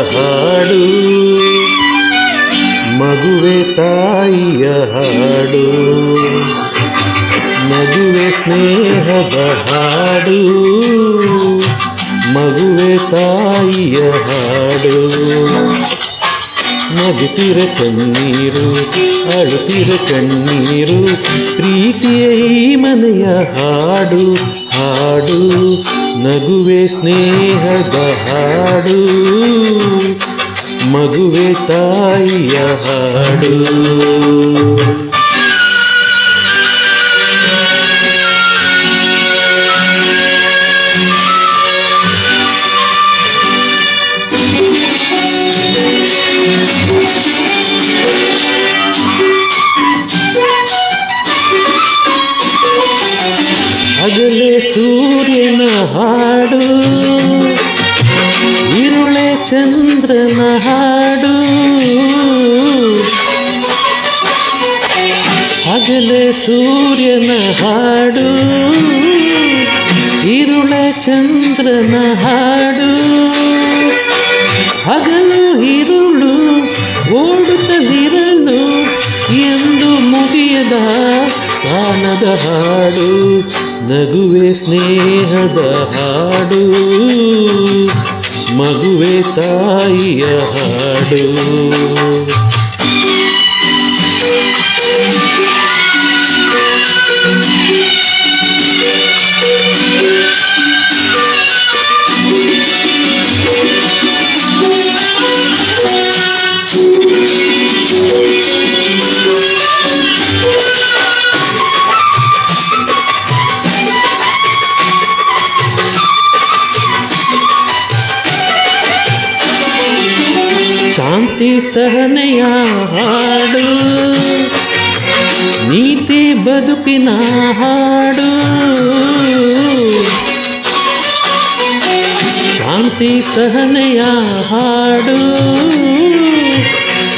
ಹಾಡು ಮಗುವೆ ತಾಯಿಯ ಹಾಡು ಮಗುವೆ ಸ್ನೇಹದ ಹಾಡು ಮಗುವೆ ತಾಯಿಯ ಹಾಡು ನಗುತ್ತಿರ ಕಣ್ಣೀರು ಅಳುತ್ತಿರ ಕಣ್ಣೀರು ಪ್ರೀತಿಯ ಈ ಮನೆಯ ಹಾಡು ಹಾಡು ನಗುವೆ ಸ್ನೇಹದ ಹಾಡು ಮಗುವೆ ತಾಯಿಯ ಹಾಡು ಹಗಲೇ ಸೂರ್ಯನ ಹಾಡು ಇರುಳೆ ಚಂದ್ರನ ಹಾಡು ಹಗಲೇ ಸೂರ್ಯನ ಹಾಡು ಇರುಳೆ ಚಂದ್ರನ ಹಾಡು ಹಗಲು ಇರುಳು ಓಡುತ್ತದಿರಲು ಎಂದು ಮುಗಿಯದ ಕಾಣದ ಹಾಡು ನಗುವೆ ಸ್ನೇಹದ ಹಾಡು ಮಗುವೆ ತಾಯಿಯ ಹಾಡು ಶಾಂತಿ ಸಹನೆಯ ಹಾಡು ನೀತಿ ಬದುಕಿನ ಹಾಡು ಶಾಂತಿ ಸಹನೆಯ ಹಾಡು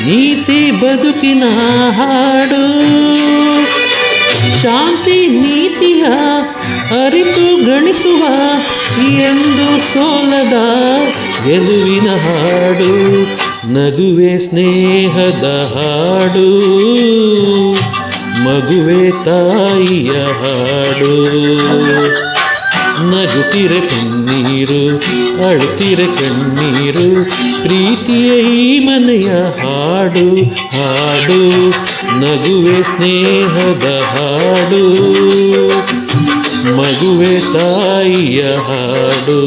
ನೀತಿ ಬದುಕಿನ ಹಾಡು ಶಾಂತಿ ನೀತಿಯ ಅರಿತು ಗಳಿಸುವ ಎಂದು ಸೋಲದ ಗೆಲುವಿನ ಹಾಡು ನಗುವೆ ಸ್ನೇಹದ ಹಾಡು ಮಗುವೆ ತಾಯಿಯ ಹಾಡು ನಗುತ್ತಿರ ಕಣ್ಣೀರು ಅಳುತ್ತಿರ ಕಣ್ಣೀರು ಪ್ರೀತಿಯ ಈ ಮನೆಯ ಹಾಡು ಹಾಡು ನಗುವೆ ಸ್ನೇಹದ ಹಾಡು ಮಗುವೆ ತಾಯಿಯ ಹಾಡು